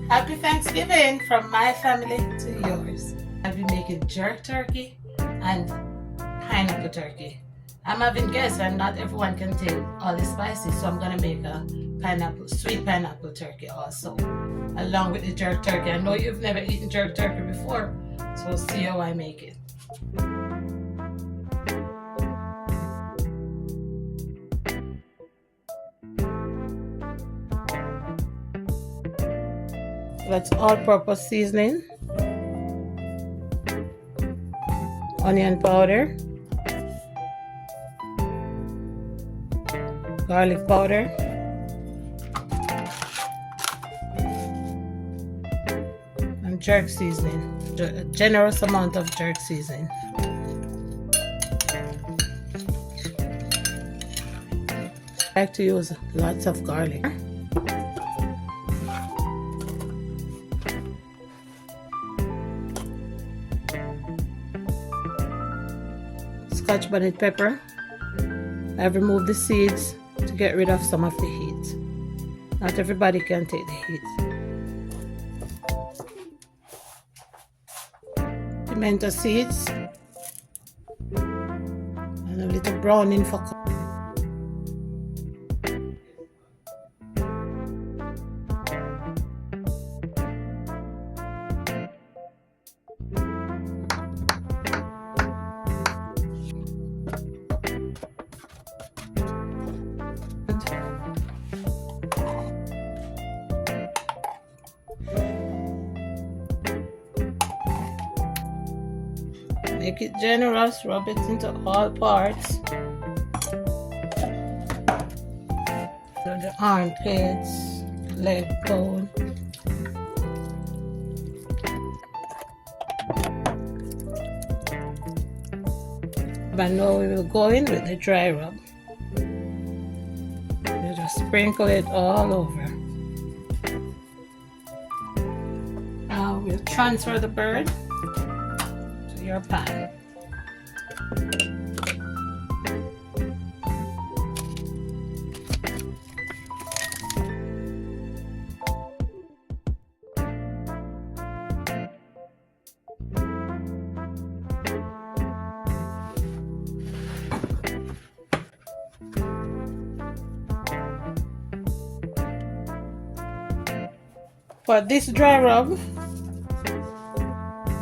Happy Thanksgiving from my family to yours. I'll be making jerk turkey and pineapple turkey. I'm having guests and not everyone can take all the spices, so I'm gonna make a sweet pineapple turkey also, along with the jerk turkey. I know you've never eaten jerk turkey before, so see how I make it. That's all-purpose seasoning, onion powder, garlic powder, and jerk seasoning, a generous amount of jerk seasoning. I like to use lots of garlic. Scotch bonnet pepper. I've removed the seeds to get rid of some of the heat. Not everybody can take the heat. Pimento seeds and a little browning for color. Make it generous, rub it into all parts. So the armpits, leg bone. But now we will go in with the dry rub. You just sprinkle it all over. Now we'll transfer the bird to your pan. For this dry rub,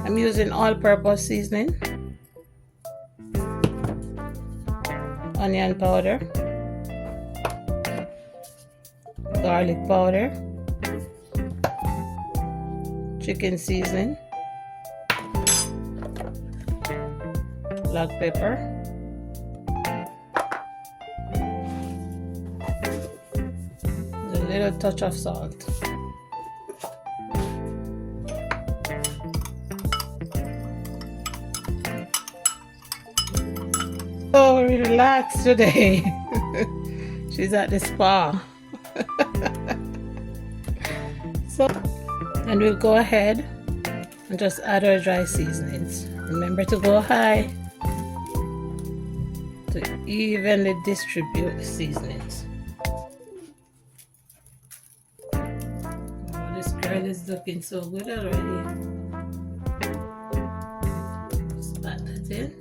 I'm using all-purpose seasoning, onion powder, garlic powder, chicken seasoning, black pepper, a little touch of salt. So relaxed today. She's at the spa. So, and we'll go ahead and just add our dry seasonings. Remember to go high to evenly distribute the seasonings. Oh, this girl is looking so good already. Just add that in.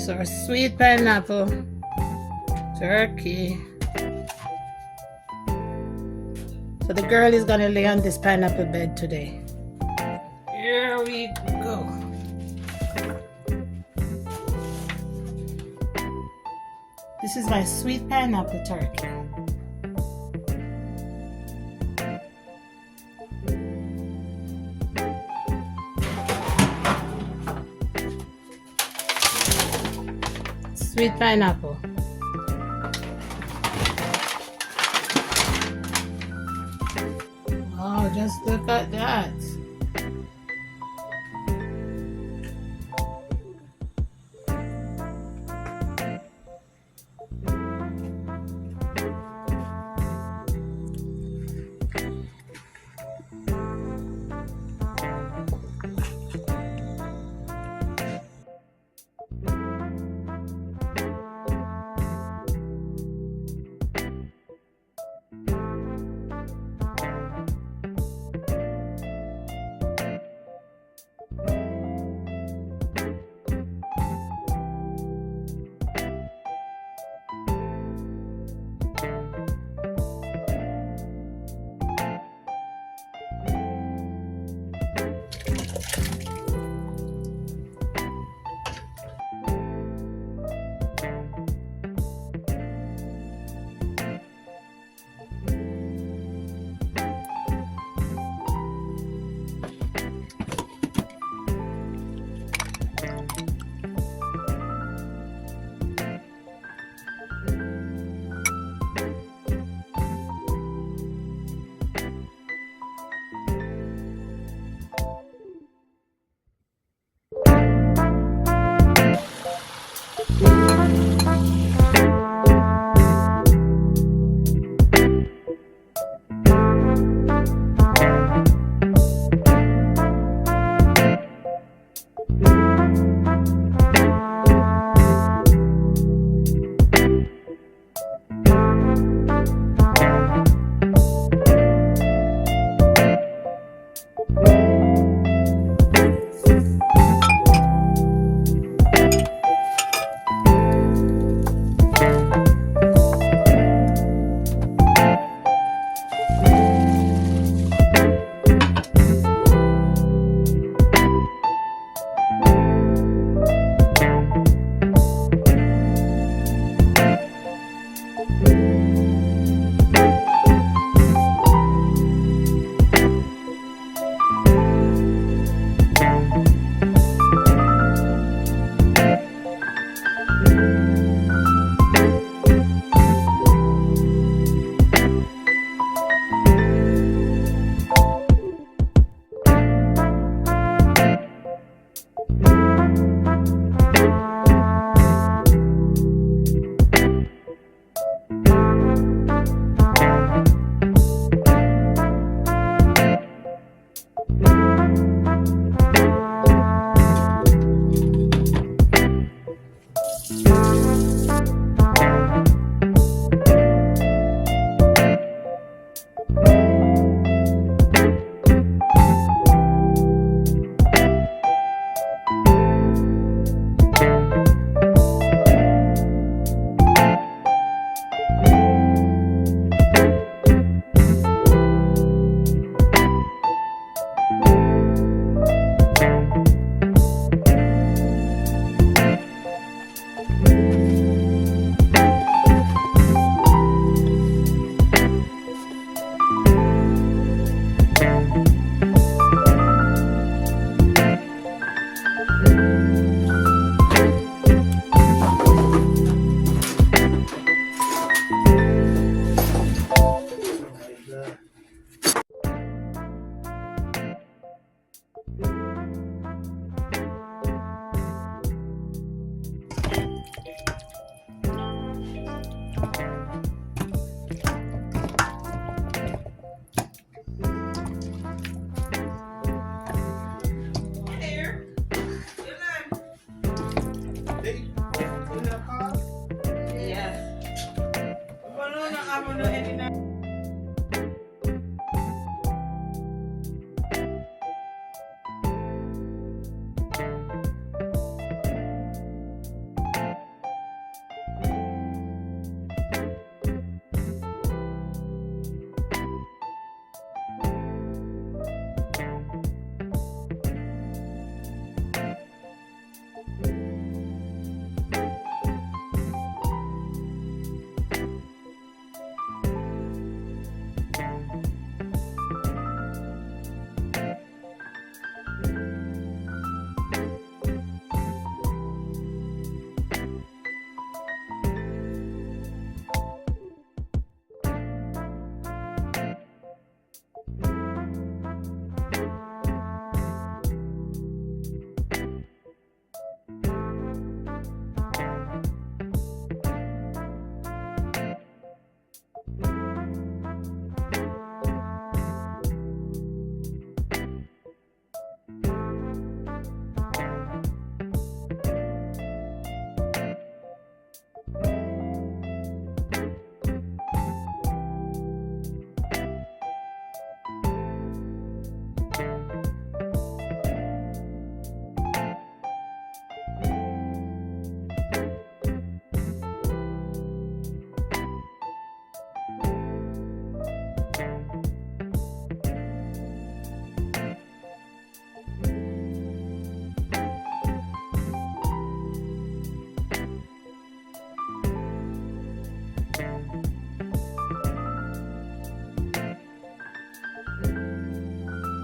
So our sweet pineapple turkey. So the girl is gonna lay on this pineapple bed today. Here we go. This is my sweet pineapple turkey. Sweet pineapple. Oh, just look at that.